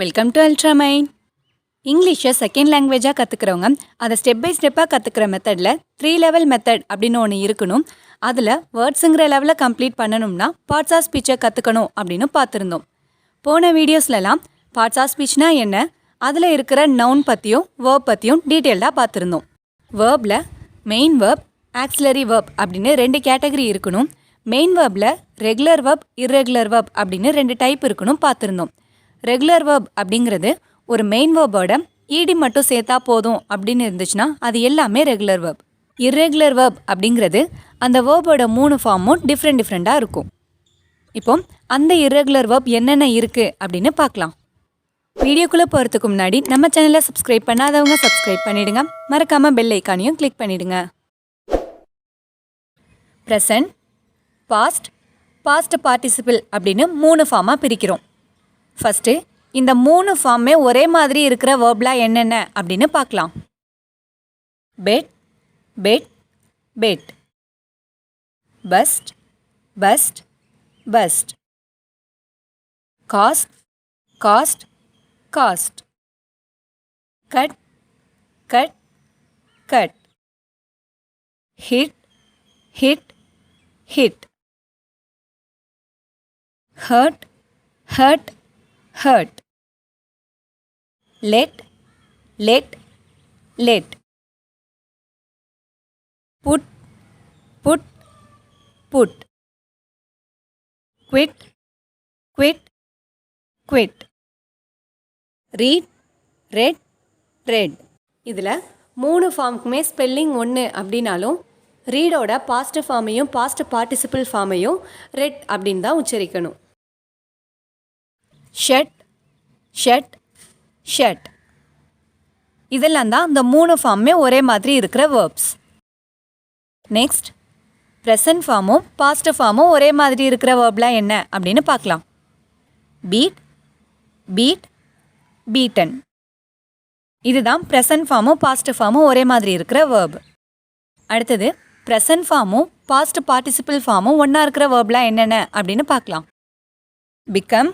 Welcome to அல்ட்ராமைண்ட். இங்கிலீஷை second லாங்குவேஜாக கற்றுக்கிறவங்க அதை step by ஸ்டெப்பாக கற்றுக்கிற மெத்தடில் 3 லெவல் மெத்தட் அப்படின்னு ஒன்று இருக்கணும். அதில் வேர்ட்ஸுங்கிற லெவலில் கம்ப்ளீட் பண்ணணும்னா பார்ட்ஸ் ஆஃப் ஸ்பீச்சை கற்றுக்கணும் அப்படின்னு பார்த்துருந்தோம். போன வீடியோஸ்லலாம் பார்ட்ஸ் ஆஃப் ஸ்பீச்னா என்ன, அதில் இருக்கிற நவுன் பற்றியும் வேர்ப் பற்றியும் டீட்டெயில்டாக பார்த்துருந்தோம். வேர்பில் மெயின் வேர்ப், ஆக்சிலரி வேர்ப் அப்படின்னு 2 கேட்டகரி இருக்கணும். மெயின் வேர்பில் ரெகுலர் வேர்ப், இர்ரெகுலர் வேர்ப் அப்படின்னு 2 டைப் இருக்கணும் பார்த்துருந்தோம். ரெகுலர் வேர்ப் அப்படிங்கிறது ஒரு மெயின் வேர்போட ஈடி மட்டும் சேர்த்தா போதும் அப்படின்னு இருந்துச்சுன்னா அது எல்லாமே ரெகுலர் வேர்ப். இர்ரெகுலர் வேர்ப் அப்படிங்கிறது அந்த வேர்போட 3 ஃபார்மும் டிஃப்ரெண்ட்டாக இருக்கும். இப்போ அந்த இர்ரெகுலர் வேர்ப் என்னென்ன இருக்குது அப்படின்னு பார்க்கலாம். வீடியோக்குள்ளே போகிறதுக்கு முன்னாடி நம்ம சேனலை சப்ஸ்கிரைப் பண்ணாதவங்க சப்ஸ்கிரைப் பண்ணிவிடுங்க. மறக்காமல் பெல் ஐக்கானையும் கிளிக் பண்ணிவிடுங்க. ப்ரெசன்ட், பாஸ்ட், பாஸ்ட் பார்ட்டிசிபிள் அப்படின்னு 3 ஃபார்மாக பிரிக்கிறோம். ஃபஸ்ட்டு இந்த 3 ஃபார்மே ஒரே மாதிரி இருக்கிற வேர்ப்லாம் என்னென்ன அப்படின்னு பார்க்கலாம். Bet, bet, bet. Burst, burst, burst. Cast, cast, cast. Cut, cut, cut. Hit, hit, hit. Hurt, hurt, hurt. Let, let, let. Put, put, put. Quit, quit, quit. Read, read, read. இதில் 3 ஃபார்முக்குமே spelling ஒன்று அப்படின்னாலும் ரீடோட past ஃபார்மையும் past participle ஃபார்மையும் red அப்படின்னு தான் உச்சரிக்கணும். Shut, shut, shut. இதெல்லாம் தான் இந்த 3 ஃபார்மே ஒரே மாதிரி இருக்கிற வேர்ப்ஸ். நெக்ஸ்ட், ப்ரெசன்ட் ஃபார்மும் பாஸ்ட் ஃபார்மும் ஒரே மாதிரி இருக்கிற வேர்ப்லாம் என்ன அப்படின்னு பார்க்கலாம். Beat, beat, beaten. இதுதான் ப்ரெசன்ட் ஃபார்மும் பாஸ்ட் ஃபார்மும் ஒரே மாதிரி இருக்கிற வேர்ப். அடுத்தது, ப்ரெசன்ட் ஃபார்மும் பாஸ்ட் பார்ட்டிசிபிள் ஃபார்மும் ஒன்றா இருக்கிற வேர்ப்லாம் என்னென்ன அப்படின்னு பார்க்கலாம். Become,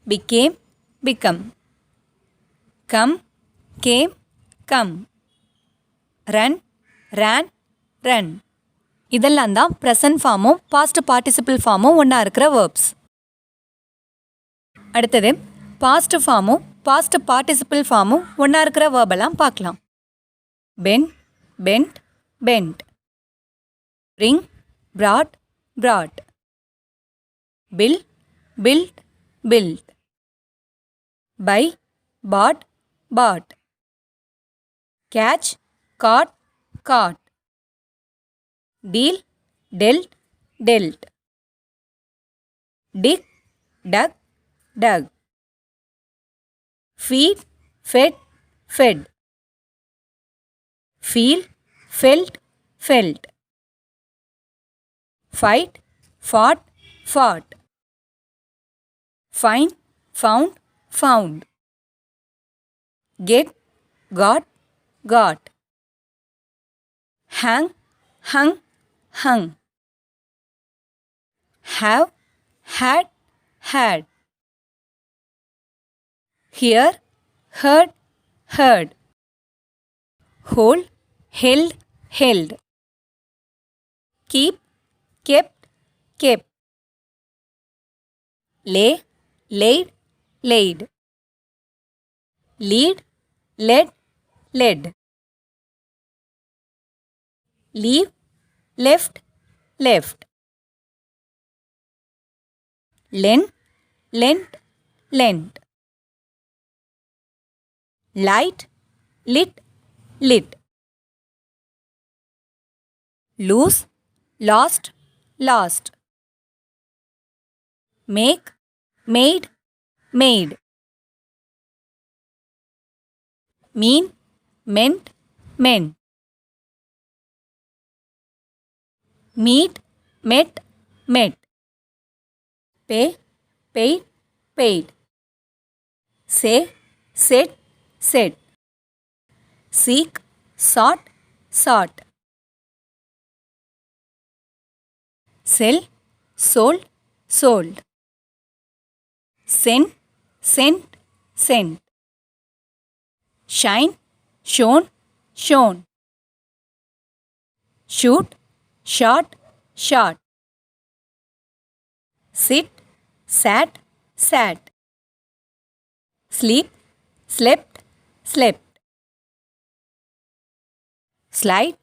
became, become. Come, came, come. Run, ran, run. இதெல்லாம் தான் ப்ரெசன்ட் ஃபார்மும் பாஸ்ட் பார்ட்டிசிபிள் ஃபார்மும் ஒன்றா இருக்கிற வேர்ப்ஸ். அடுத்தது, பாஸ்ட் ஃபார்மும் பாஸ்ட் பார்ட்டிசிபிள் ஃபார்மும் ஒன்றா இருக்கிற வேர்பெல்லாம் பார்க்கலாம். Pent, pent, pent. bring, brought, brought. build, built, built. buy, bought, bought. catch, caught, caught. deal, dealt, dealt. dig, dug, dug. feed, fed, fed. feel, felt, felt. fight, fought, fought. find, found, found. get, got, got. hang, hung, hung. have, had, had. hear, heard, heard. hold, held, held. keep, kept, kept. lay, laid, laid. lead, led, led. leave, left, left. lend, lent, lent. light, lit, lit. lose, lost, lost. make, made, made. mean, meant, meant. meet, met, met. pay, paid, paid. say, said, said. seek, sought, sought. sell, sold, sold. Send, sent, sent. Shine, shone, shown. Shoot, shot, shot. Sit, sat, sat. Sleep, slept, slept. Slide,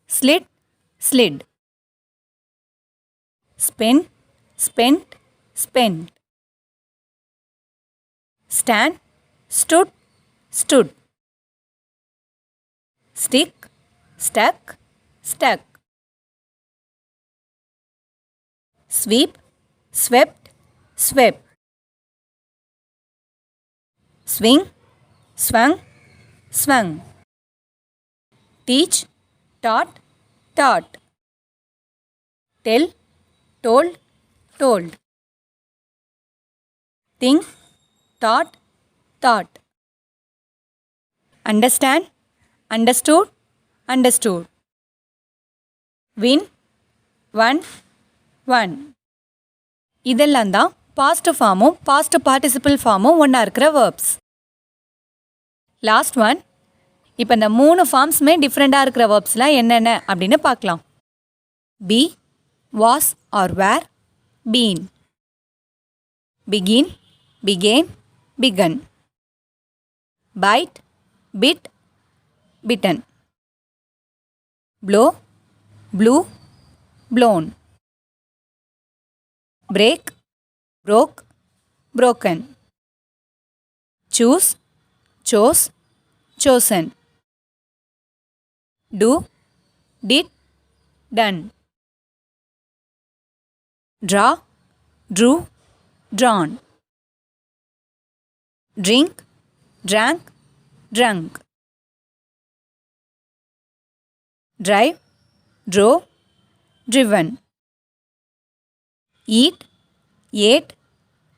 slid, slid. Spin, spent, spent. Stand, stood, stood. Stick, stuck, stuck. Sweep, swept, swept. Swing, swung, swung. Teach, taught, taught. Tell, told, told. Think, thought, thought. Understand, understood, understood. Win, won, won. இதெல்லாம் தான் past ஃபார்மும் past participle ஃபார்மும் ஒன்றா இருக்கிற verbs. Last one. இப்போ இந்த 3 ஃபார்ம்ஸுமே டிஃப்ரெண்ட்டாக இருக்கிற வேர்ப்ஸ்லாம் என்னென்ன அப்படின்னு பார்க்கலாம். Be, was are were, been. Begin, began, begun. Bite, bit, bitten. Blow, blew, blown. Break, broke, broken. Choose, chose, chosen. Do, did, done. Draw, drew, drawn. Drink, drank, drunk. Drive, drove, driven. Eat, ate,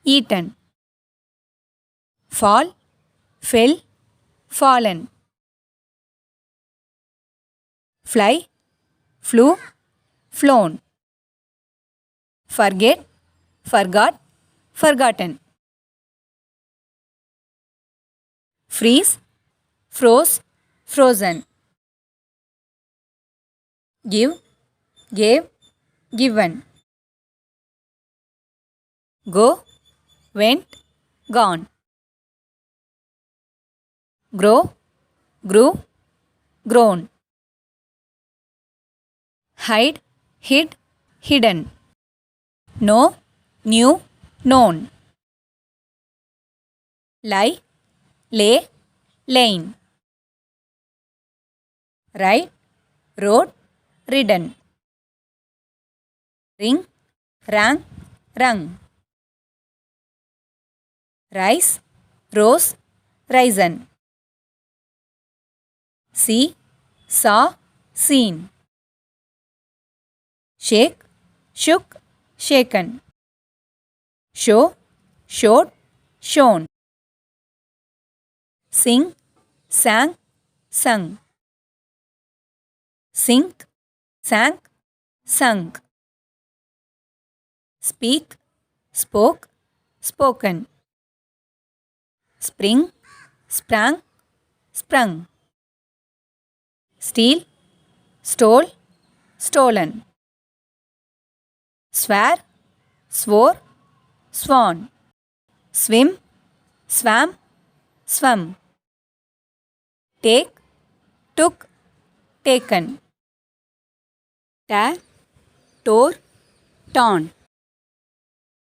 eaten. Fall, fell, fallen. Fly, flew, flown. Forget, forgot, forgotten. Freeze, froze, frozen. Give, gave, given. Go, went, gone. Grow, grew, grown. Hide, hid, hidden. Know, knew, known. Lie, lay, lain. Ride, rode, ridden. Ring, rang, rung. Rise, rose, risen. See, saw, seen. Shake, shook, shaken. Show, showed, shown. Sing, sang, sung. Sink, sank, sunk. Speak, spoke, spoken. Spring, sprang, sprung. Steal, stole, stolen. Swear, swore, sworn. Swim, swam, swum. Take, took, taken. Tear, tore, torn.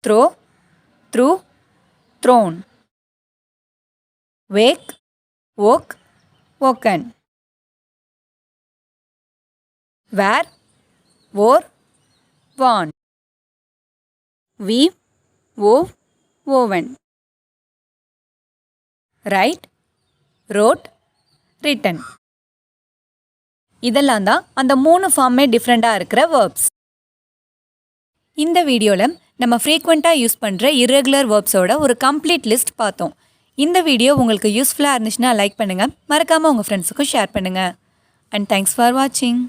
Throw, threw, thrown. Wake, woke, woken. Wear, wore, worn. Weave, wove, woven. Write, wrote, written. இதெல்லாம் தான் அந்த 3 ஃபார்மே டிஃப்ரெண்ட்டாக இருக்கிற verbs. இந்த வீடியோவில் நம்ம ஃப்ரீக்வெண்ட்டாக use பண்ணுற இர்ரெகுலர் வேர்ப்ஸோட ஒரு கம்ப்ளீட் லிஸ்ட் பார்த்தோம். இந்த வீடியோ உங்களுக்கு யூஸ்ஃபுல்லாக இருந்துச்சுன்னா லைக் பண்ணுங்கள், மறக்காமல் உங்கள் ஃப்ரெண்ட்ஸுக்கும் ஷேர் பண்ணுங்கள். அண்ட் தேங்க்ஸ் ஃபார் வாட்சிங்.